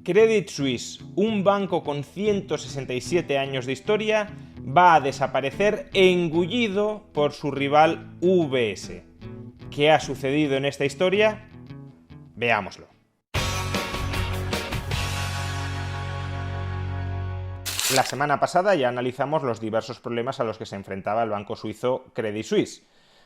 Credit Suisse, un banco con 167 años de historia, va a desaparecer engullido por su rival UBS. ¿Qué ha sucedido en esta historia? Veámoslo. La semana pasada ya analizamos los diversos problemas a los que se enfrentaba el banco suizo Credit Suisse.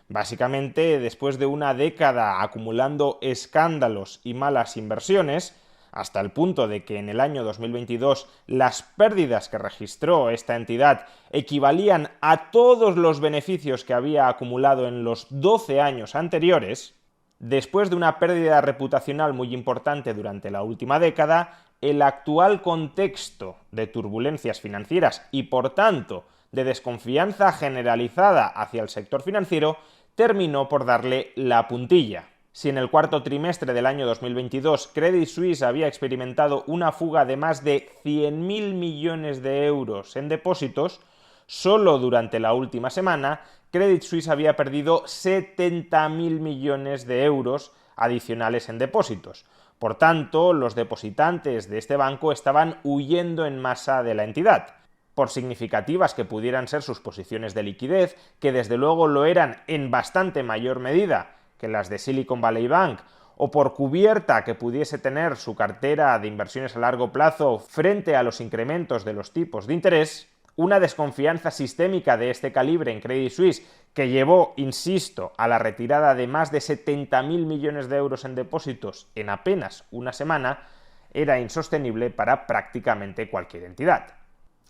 Básicamente, después de una década acumulando escándalos y malas inversiones, hasta el punto de que en el año 2022 las pérdidas que registró esta entidad equivalían a todos los beneficios que había acumulado en los 12 años anteriores, después de una pérdida reputacional muy importante durante la última década, el actual contexto de turbulencias financieras y, por tanto, de desconfianza generalizada hacia el sector financiero, terminó por darle la puntilla. Si en el cuarto trimestre del año 2022 Credit Suisse había experimentado una fuga de más de 100.000 millones de euros en depósitos, solo durante la última semana Credit Suisse había perdido 70.000 millones de euros adicionales en depósitos. Por tanto, los depositantes de este banco estaban huyendo en masa de la entidad. Por significativas que pudieran ser sus posiciones de liquidez, que desde luego lo eran en bastante mayor medida que las de Silicon Valley Bank, o por cubierta que pudiese tener su cartera de inversiones a largo plazo frente a los incrementos de los tipos de interés, una desconfianza sistémica de este calibre en Credit Suisse que llevó, insisto, a la retirada de más de 70.000 millones de euros en depósitos en apenas una semana, era insostenible para prácticamente cualquier entidad.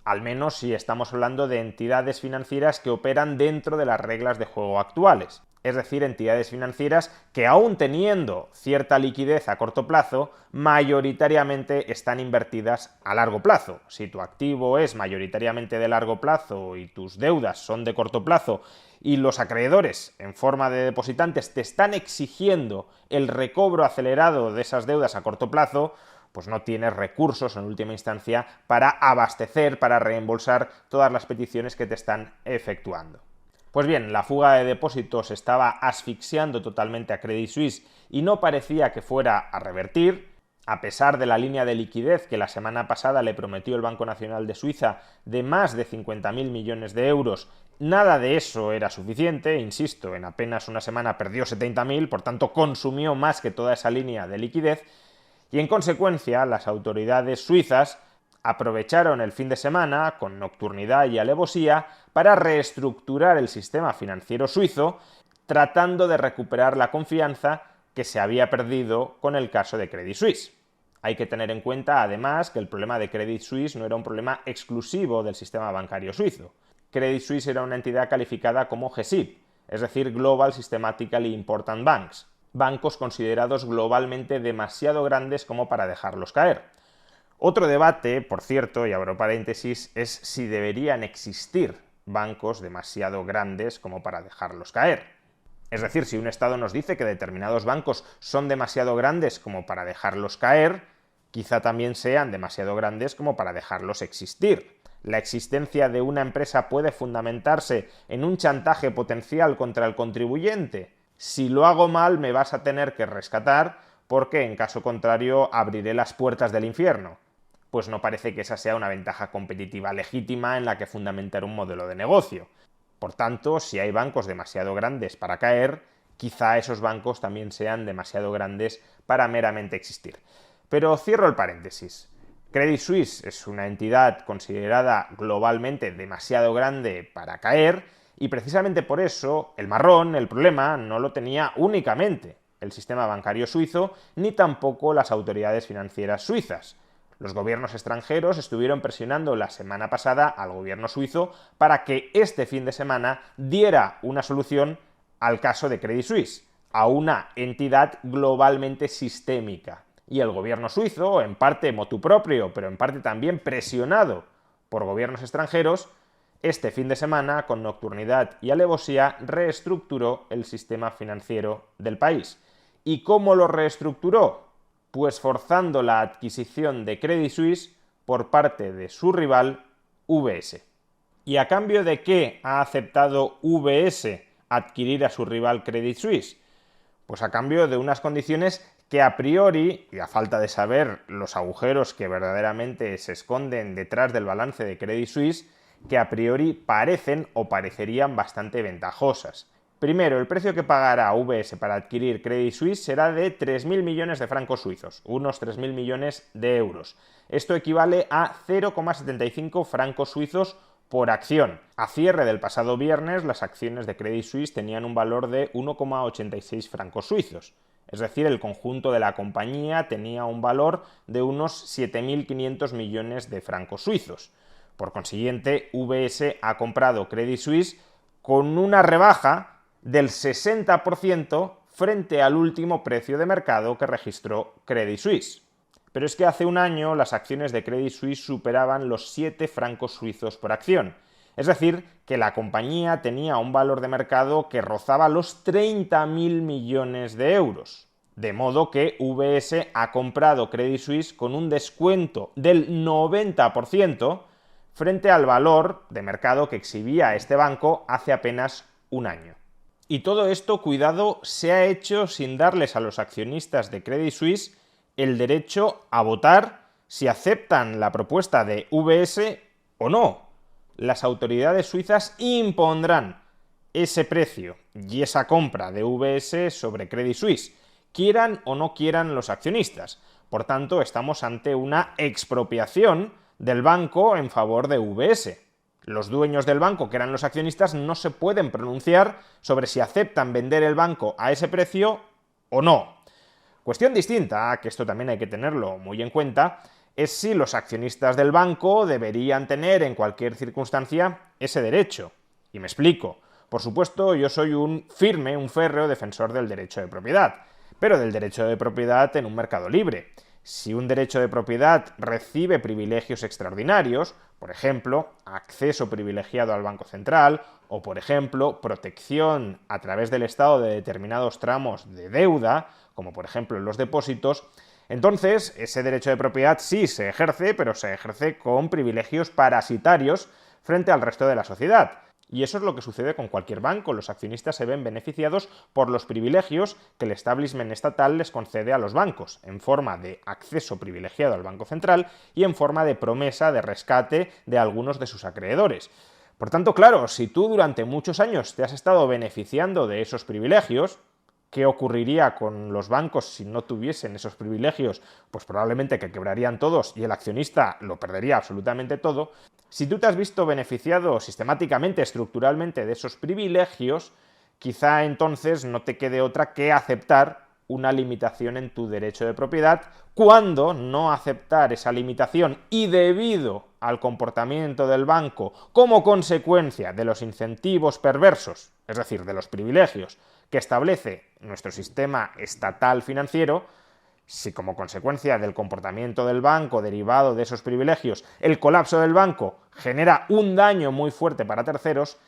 Al menos si estamos hablando de entidades financieras que operan dentro de las reglas de juego actuales. Es decir, entidades financieras que, aún teniendo cierta liquidez a corto plazo, mayoritariamente están invertidas a largo plazo. Si tu activo es mayoritariamente de largo plazo y tus deudas son de corto plazo y los acreedores, en forma de depositantes, te están exigiendo el recobro acelerado de esas deudas a corto plazo, pues no tienes recursos en última instancia para abastecer, para reembolsar todas las peticiones que te están efectuando. Pues bien, la fuga de depósitos estaba asfixiando totalmente a Credit Suisse y no parecía que fuera a revertir, a pesar de la línea de liquidez que la semana pasada le prometió el Banco Nacional de Suiza de más de 50.000 millones de euros. Nada de eso era suficiente, insisto, en apenas una semana perdió 70.000, por tanto consumió más que toda esa línea de liquidez, y en consecuencia las autoridades suizas aprovecharon el fin de semana, con nocturnidad y alevosía, para reestructurar el sistema financiero suizo, tratando de recuperar la confianza que se había perdido con el caso de Credit Suisse. Hay que tener en cuenta, además, que el problema de Credit Suisse no era un problema exclusivo del sistema bancario suizo. Credit Suisse era una entidad calificada como GSIB, es decir, Global Systematically Important Banks, bancos considerados globalmente demasiado grandes como para dejarlos caer. Otro debate, por cierto, y abro paréntesis, es si deberían existir bancos demasiado grandes como para dejarlos caer. Es decir, si un Estado nos dice que determinados bancos son demasiado grandes como para dejarlos caer, quizá también sean demasiado grandes como para dejarlos existir. La existencia de una empresa puede fundamentarse en un chantaje potencial contra el contribuyente. Si lo hago mal, me vas a tener que rescatar porque, en caso contrario, abriré las puertas del infierno. Pues no parece que esa sea una ventaja competitiva legítima en la que fundamentar un modelo de negocio. Por tanto, si hay bancos demasiado grandes para caer, quizá esos bancos también sean demasiado grandes para meramente existir. Pero cierro el paréntesis. Credit Suisse es una entidad considerada globalmente demasiado grande para caer, y precisamente por eso el marrón, el problema, no lo tenía únicamente el sistema bancario suizo, ni tampoco las autoridades financieras suizas. Los gobiernos extranjeros estuvieron presionando la semana pasada al gobierno suizo para que este fin de semana diera una solución al caso de Credit Suisse, a una entidad globalmente sistémica. Y el gobierno suizo, en parte motu propio, pero en parte también presionado por gobiernos extranjeros, este fin de semana, con nocturnidad y alevosía, reestructuró el sistema financiero del país. ¿Y cómo lo reestructuró? Pues forzando la adquisición de Credit Suisse por parte de su rival UBS. ¿Y a cambio de qué ha aceptado UBS adquirir a su rival Credit Suisse? Pues a cambio de unas condiciones que a priori, y a falta de saber los agujeros que verdaderamente se esconden detrás del balance de Credit Suisse, que a priori parecen o parecerían bastante ventajosas. Primero, el precio que pagará UBS para adquirir Credit Suisse será de 3.000 millones de francos suizos, unos 3.000 millones de euros. Esto equivale a 0,75 francos suizos por acción. A cierre del pasado viernes, las acciones de Credit Suisse tenían un valor de 1,86 francos suizos. Es decir, el conjunto de la compañía tenía un valor de unos 7.500 millones de francos suizos. Por consiguiente, UBS ha comprado Credit Suisse con una rebaja del 60% frente al último precio de mercado que registró Credit Suisse. Pero es que hace un año las acciones de Credit Suisse superaban los 7 francos suizos por acción. Es decir, que la compañía tenía un valor de mercado que rozaba los 30.000 millones de euros. De modo que UBS ha comprado Credit Suisse con un descuento del 90% frente al valor de mercado que exhibía este banco hace apenas un año. Y todo esto, cuidado, se ha hecho sin darles a los accionistas de Credit Suisse el derecho a votar si aceptan la propuesta de UBS o no. Las autoridades suizas impondrán ese precio y esa compra de UBS sobre Credit Suisse, quieran o no quieran los accionistas. Por tanto, estamos ante una expropiación del banco en favor de UBS. Los dueños del banco, que eran los accionistas, no se pueden pronunciar sobre si aceptan vender el banco a ese precio o no. Cuestión distinta, que esto también hay que tenerlo muy en cuenta, es si los accionistas del banco deberían tener en cualquier circunstancia ese derecho. Y me explico. Por supuesto, yo soy un férreo defensor del derecho de propiedad, pero del derecho de propiedad en un mercado libre. Si un derecho de propiedad recibe privilegios extraordinarios, por ejemplo, acceso privilegiado al Banco Central, o por ejemplo, protección a través del Estado de determinados tramos de deuda, como por ejemplo en los depósitos, entonces ese derecho de propiedad sí se ejerce, pero se ejerce con privilegios parasitarios frente al resto de la sociedad. Y eso es lo que sucede con cualquier banco. Los accionistas se ven beneficiados por los privilegios que el establishment estatal les concede a los bancos, en forma de acceso privilegiado al Banco Central y en forma de promesa de rescate de algunos de sus acreedores. Por tanto, claro, si tú durante muchos años te has estado beneficiando de esos privilegios, ¿qué ocurriría con los bancos si no tuviesen esos privilegios? Pues probablemente que quebrarían todos y el accionista lo perdería absolutamente todo. Si tú te has visto beneficiado sistemáticamente, estructuralmente de esos privilegios, quizá entonces no te quede otra que aceptar una limitación en tu derecho de propiedad, cuando no aceptar esa limitación y debido al comportamiento del banco como consecuencia de los incentivos perversos, es decir, de los privilegios que establece nuestro sistema estatal financiero, si como consecuencia del comportamiento del banco derivado de esos privilegios el colapso del banco genera un daño muy fuerte para terceros,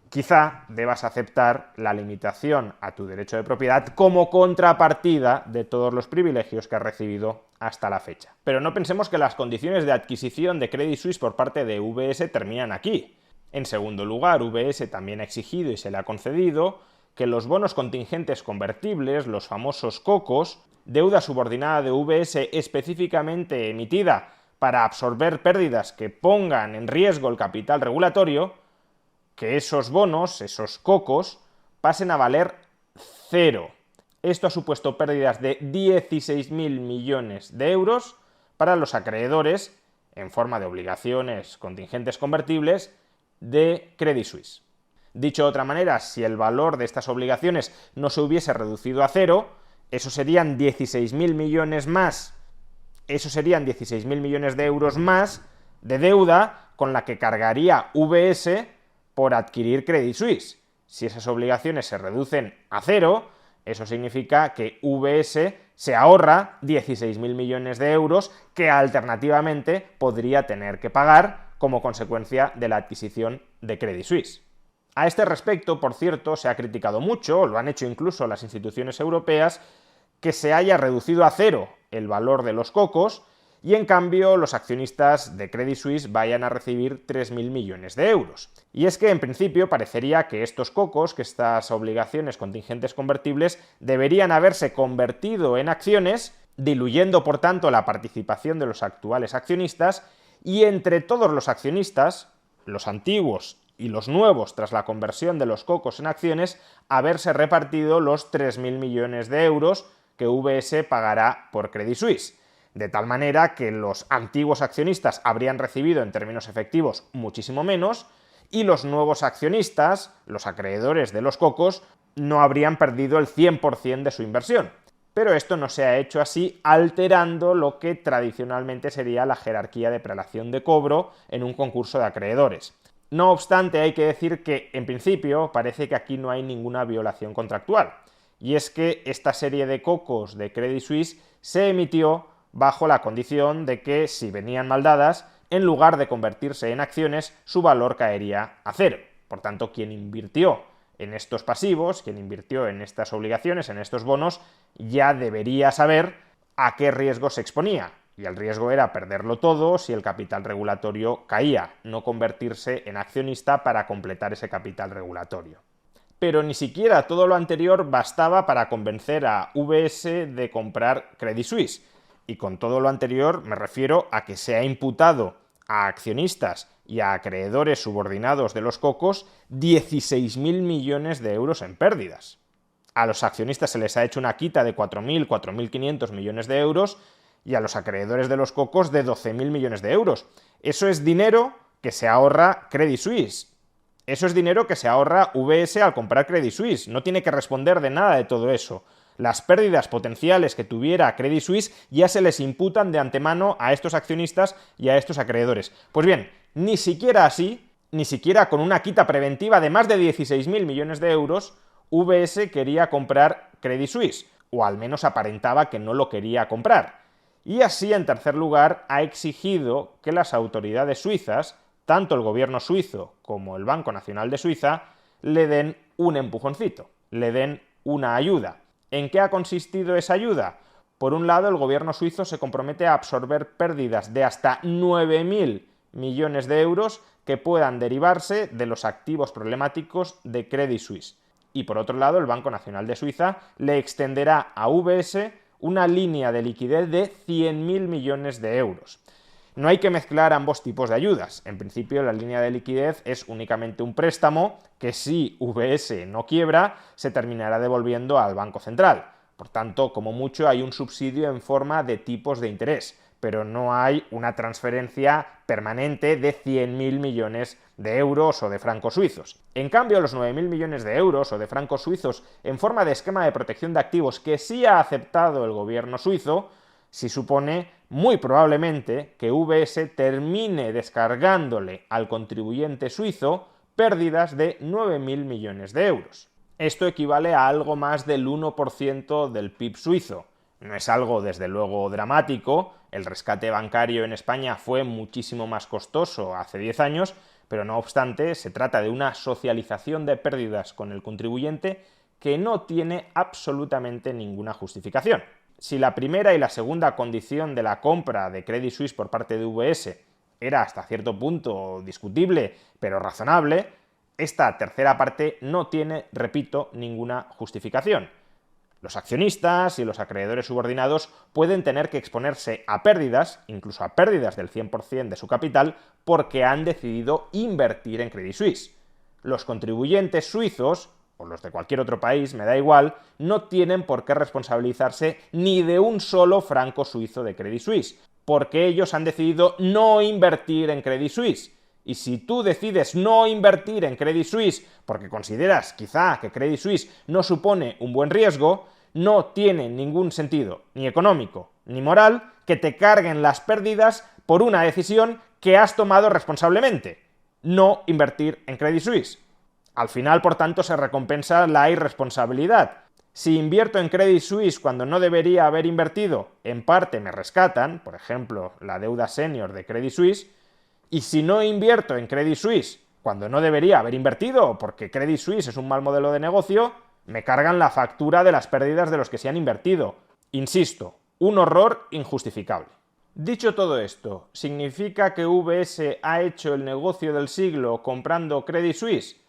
quizá debas aceptar la limitación a tu derecho de propiedad como contrapartida de todos los privilegios que has recibido hasta la fecha. Pero no pensemos que las condiciones de adquisición de Credit Suisse por parte de UBS terminan aquí. En segundo lugar, UBS también ha exigido y se le ha concedido que los bonos contingentes convertibles, los famosos COCOs, deuda subordinada de UBS específicamente emitida para absorber pérdidas que pongan en riesgo el capital regulatorio, que esos bonos, esos COCOs, pasen a valer cero. Esto ha supuesto pérdidas de 16.000 millones de euros para los acreedores, en forma de obligaciones contingentes convertibles, de Credit Suisse. Dicho de otra manera, si el valor de estas obligaciones no se hubiese reducido a cero, eso serían 16.000 millones más, eso serían 16.000 millones de euros más de deuda con la que cargaría UBS por adquirir Credit Suisse. Si esas obligaciones se reducen a cero, eso significa que UBS se ahorra 16.000 millones de euros que alternativamente podría tener que pagar como consecuencia de la adquisición de Credit Suisse. A este respecto, por cierto, se ha criticado mucho, lo han hecho incluso las instituciones europeas, que se haya reducido a cero el valor de los COCOs y en cambio los accionistas de Credit Suisse vayan a recibir 3.000 millones de euros. Y es que en principio parecería que estos cocos, que estas obligaciones contingentes convertibles, deberían haberse convertido en acciones, diluyendo por tanto la participación de los actuales accionistas, y entre todos los accionistas, los antiguos y los nuevos tras la conversión de los cocos en acciones, haberse repartido los 3.000 millones de euros que UBS pagará por Credit Suisse. De tal manera que los antiguos accionistas habrían recibido en términos efectivos muchísimo menos y los nuevos accionistas, los acreedores de los cocos, no habrían perdido el 100% de su inversión. Pero esto no se ha hecho así, alterando lo que tradicionalmente sería la jerarquía de prelación de cobro en un concurso de acreedores. No obstante, hay que decir que, en principio, parece que aquí no hay ninguna violación contractual. Y es que esta serie de cocos de Credit Suisse se emitió bajo la condición de que, si venían mal dadas, en lugar de convertirse en acciones, su valor caería a cero. Por tanto, quien invirtió en estos pasivos, quien invirtió en estas obligaciones, en estos bonos, ya debería saber a qué riesgo se exponía. Y el riesgo era perderlo todo si el capital regulatorio caía, no convertirse en accionista para completar ese capital regulatorio. Pero ni siquiera todo lo anterior bastaba para convencer a UBS de comprar Credit Suisse. Y con todo lo anterior me refiero a que se ha imputado a accionistas y a acreedores subordinados de los cocos 16.000 millones de euros en pérdidas. A los accionistas se les ha hecho una quita de 4.500 millones de euros y a los acreedores de los cocos de 12.000 millones de euros. Eso es dinero que se ahorra Credit Suisse. Eso es dinero que se ahorra UBS al comprar Credit Suisse. No tiene que responder de nada de todo eso. Las pérdidas potenciales que tuviera Credit Suisse ya se les imputan de antemano a estos accionistas y a estos acreedores. Pues bien, ni siquiera así, ni siquiera con una quita preventiva de más de 16.000 millones de euros, UBS quería comprar Credit Suisse, o al menos aparentaba que no lo quería comprar. Y así, en tercer lugar, ha exigido que las autoridades suizas, tanto el gobierno suizo como el Banco Nacional de Suiza, le den un empujoncito, le den una ayuda. ¿En qué ha consistido esa ayuda? Por un lado, el gobierno suizo se compromete a absorber pérdidas de hasta 9.000 millones de euros que puedan derivarse de los activos problemáticos de Credit Suisse. Y por otro lado, el Banco Nacional de Suiza le extenderá a UBS una línea de liquidez de 100.000 millones de euros. No hay que mezclar ambos tipos de ayudas. En principio, la línea de liquidez es únicamente un préstamo que, si UBS no quiebra, se terminará devolviendo al Banco Central. Por tanto, como mucho, hay un subsidio en forma de tipos de interés, pero no hay una transferencia permanente de 100.000 millones de euros o de francos suizos. En cambio, los 9.000 millones de euros o de francos suizos en forma de esquema de protección de activos que sí ha aceptado el gobierno suizo, sí supone muy probablemente que UBS termine descargándole al contribuyente suizo pérdidas de 9.000 millones de euros. Esto equivale a algo más del 1% del PIB suizo. No es algo, desde luego, dramático. El rescate bancario en España fue muchísimo más costoso hace 10 años, pero no obstante se trata de una socialización de pérdidas con el contribuyente que no tiene absolutamente ninguna justificación. Si la primera y la segunda condición de la compra de Credit Suisse por parte de UBS era hasta cierto punto discutible, pero razonable, esta tercera parte no tiene, repito, ninguna justificación. Los accionistas y los acreedores subordinados pueden tener que exponerse a pérdidas, incluso a pérdidas del 100% de su capital, porque han decidido invertir en Credit Suisse. Los contribuyentes suizos, o los de cualquier otro país, me da igual, no tienen por qué responsabilizarse ni de un solo franco suizo de Credit Suisse, porque ellos han decidido no invertir en Credit Suisse. Y si tú decides no invertir en Credit Suisse porque consideras quizá que Credit Suisse no supone un buen riesgo, no tiene ningún sentido, ni económico ni moral, que te carguen las pérdidas por una decisión que has tomado responsablemente: no invertir en Credit Suisse. Al final, por tanto, se recompensa la irresponsabilidad. Si invierto en Credit Suisse cuando no debería haber invertido, en parte me rescatan, por ejemplo, la deuda senior de Credit Suisse, y si no invierto en Credit Suisse cuando no debería haber invertido, porque Credit Suisse es un mal modelo de negocio, me cargan la factura de las pérdidas de los que se han invertido. Insisto, un horror injustificable. Dicho todo esto, ¿significa que UBS ha hecho el negocio del siglo comprando Credit Suisse?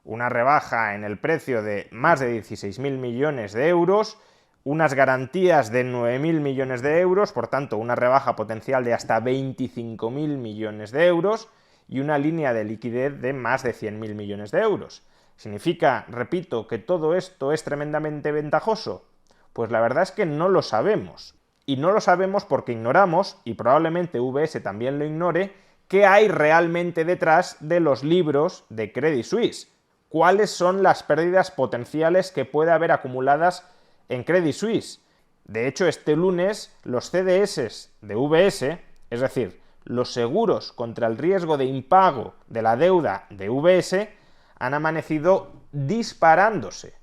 Una rebaja en el precio de más de 16.000 millones de euros, unas garantías de 9.000 millones de euros, por tanto una rebaja potencial de hasta 25.000 millones de euros y una línea de liquidez de más de 100.000 millones de euros. ¿Significa, repito, que todo esto es tremendamente ventajoso? Pues la verdad es que no lo sabemos. Y no lo sabemos porque ignoramos, y probablemente UBS también lo ignore, qué hay realmente detrás de los libros de Credit Suisse. ¿Cuáles son las pérdidas potenciales que puede haber acumuladas en Credit Suisse? De hecho, este lunes los CDS de UBS, es decir, los seguros contra el riesgo de impago de la deuda de UBS, han amanecido disparándose.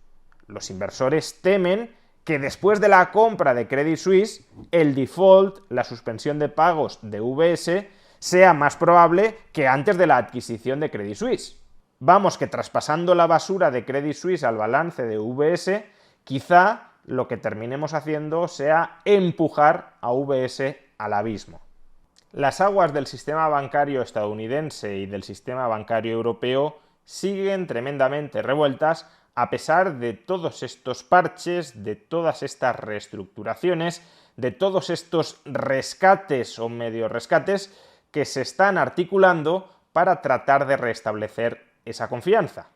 Los inversores temen que después de la compra de Credit Suisse, el default, la suspensión de pagos de UBS, sea más probable que antes de la adquisición de Credit Suisse. Vamos, que traspasando la basura de Credit Suisse al balance de UBS, quizá lo que terminemos haciendo sea empujar a UBS al abismo. Las aguas del sistema bancario estadounidense y del sistema bancario europeo siguen tremendamente revueltas a pesar de todos estos parches, de todas estas reestructuraciones, de todos estos rescates o medio rescates que se están articulando para tratar de restablecer esa confianza.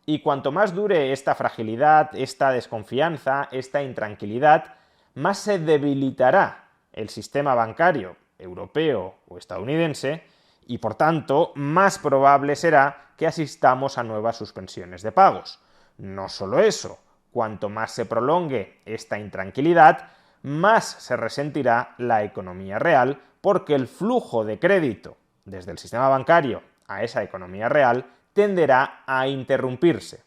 Y cuanto más dure esta fragilidad, esta desconfianza, esta intranquilidad, más se debilitará el sistema bancario europeo o estadounidense y, por tanto, más probable será que asistamos a nuevas suspensiones de pagos. No solo eso, cuanto más se prolongue esta intranquilidad, más se resentirá la economía real porque el flujo de crédito desde el sistema bancario a esa economía real tenderá a interrumpirse.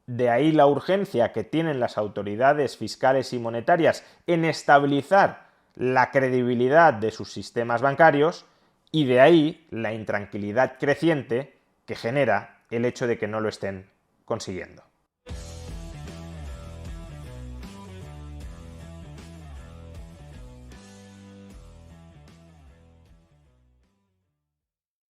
De ahí la urgencia que tienen las autoridades fiscales y monetarias en estabilizar la credibilidad de sus sistemas bancarios y de ahí la intranquilidad creciente que genera el hecho de que no lo estén consiguiendo.